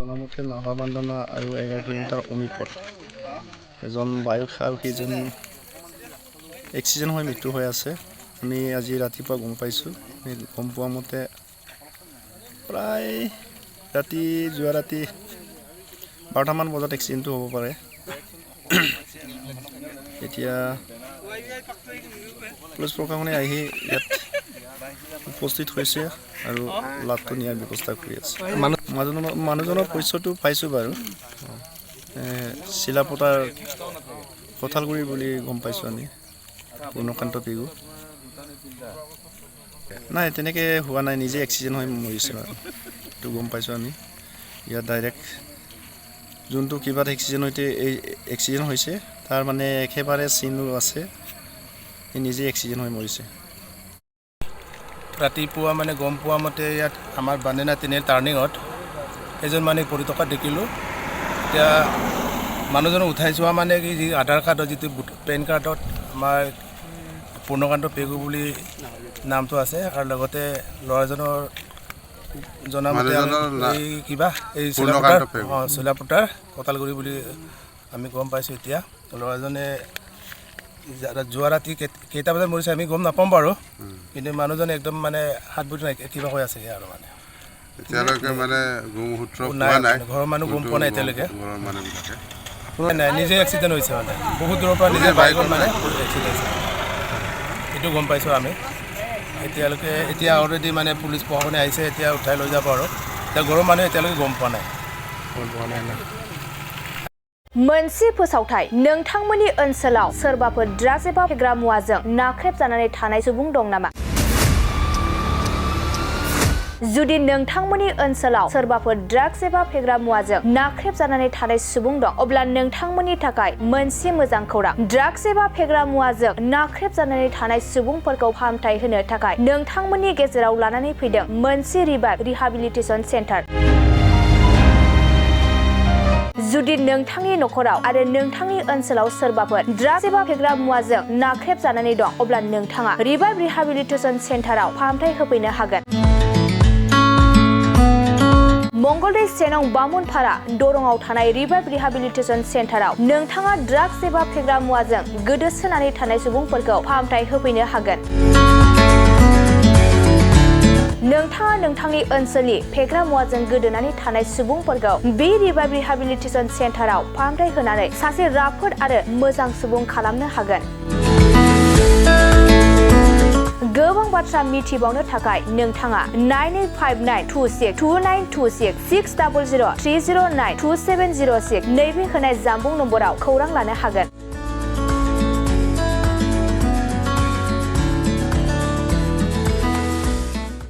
জনমতে নাভাবান্দনা আৰু 11 কিলোমিটাৰ অমিপথ এজন বায়ু সেৱকীজন এক্সিডেণ্ট হৈ মৃত্যু হৈ আছে। আমি আজি ৰাতিপুৱা গম পাইছোঁ। গম পোৱা মতে প্ৰায় যোৱা ৰাতি 12টামান বজাত এক্সিডেণ্টটো হ'ব পাৰে। এতিয়া পুলিচ প্ৰশাসনে আহি ইয়াত উপস্থিত হৈছে আৰু লাভটো নিয়াৰ ব্যৱস্থা কৰি আছে। মানুহজনৰ পৰিচয়টো পাইছোঁ বাৰু, চিলাপতাৰ কঁঠালগুৰি বুলি গম পাইছোঁ আমি, পূৰ্ণকান্ত পেগু। নাই তেনেকৈ হোৱা নাই, নিজে এক্সিডেণ্ট হৈ মৰিছে বাৰু, এইটো গম পাইছোঁ আমি। ইয়াত ডাইৰেক্ট যোনটো কিবা এক্সিডেণ্ট হৈছে তাৰ মানে একেবাৰে চিনো আছে, নিজে এক্সিডেণ্ট হৈ মৰিছে। ৰাতিপুৱা মানে গম পোৱা মতে ইয়াত আমাৰ বান্দেনা তিনিৰ টাৰ্ণিঙত এজন মানে পৰি থকা দেখিলোঁ। এতিয়া মানুহজনক উঠাই যোৱা মানে কি, যি আধাৰ কাৰ্ডৰ যিটো পেন কাৰ্ডত আমাৰ পূৰ্ণকান্ত পেগু বুলি নামটো আছে, আৰু লগতে ল'ৰাজনৰ জনামতে এই চিলাপতাৰ কঁঠালগুৰি বুলি আমি গম পাইছোঁ। এতিয়া ল'ৰাজনে যোৱা ৰাতি কেইটা বজাত মৰিছে আমি গম নাপাম বাৰু, কিন্তু মানুহজনে একদম মানে হাত ভৰি কিবা হৈ আছে আৰু মানে এতিয়ালৈকে মানে ঘৰৰ মানুহ গম পোৱা নাই এতিয়ালৈকে। নাই, নিজে এক্সিডেণ্ট হৈছে মানে, বহুত দূৰৰ পৰা নিজে বাইকত মানে এক্সিডেণ্ট হৈছে, এইটো গম পাইছোঁ আমি। এতিয়া অলৰেডি মানে পুলিচ প্ৰশাসনে আহিছে, এতিয়া উঠাই লৈ যাব আৰু এতিয়া ঘৰৰ মানুহে এতিয়ালৈকে গম পোৱা নাই। मोनसे फोसावथाय नोंथांमोननि ओनसोलाव सोरबाफोर ड्राग्स एबा फेग्रा मुवाजों नाख्रेबजानानै थानाय सुबुं दं नामा? जुदि नोंथांमोननि ओनसोलाव सोरबाफोर ड्राग्स एबा फेग्रा मुवाजों नाख्रेबजानानै थानाय सुबुं दं, अब्ला नोंथांमोननि थाखाय मोनसे मोजां खौरां। ड्राग्स एबा फेग्रा मुवाजों नाख्रेबजानानै थानाय सुबुंफोरखौ फाहामथाय होनो थाखाय नोंथांमोननि गेजेराव लानानै फैदों मोनसे रिहाबिलिटेसन सेन्टार। जुदि नोंथांनि नखराव आरो नोंथांनि ओनसोलाव सोरबाफोर ड्राग्स एबा फेग्रा मुवाजों नाख्रेबजानानै दं, अब्ला नोंथाङा रिभाइभ रिहाबिलिटेसन सेन्टाराव फाहामथाय होफैनो हागोन। मंगलदै सेनं बामुनपारा दरंआव थानाय रिभाइभ रिहाबिलिटेसन सेन्टाराव नोंथाङा ड्राग्स एबा फेग्रा मुवाजों गोदोसोनानै थानाय सुबुंफोरखौ फाहामथाय होफैनो हागोन। नोंथाङा नोंथांनि ओनसोलनि फेग्रा मुवाजों गोदोनानै थानाय सुबुंफोरखौ बे रिभाइभ रिहाबिलिटेसन सेन्टाराव फाहामथाय होनानै सासे राफोद आरो मोजां सुबुं खालामनो हागोन। गोबां बाथ्रा मिथिबावनो थाखाय नोंथाङा 9859262926 60030927006 नैबे होनाय जानबुं नम्बराव खौरां लानो हागोन।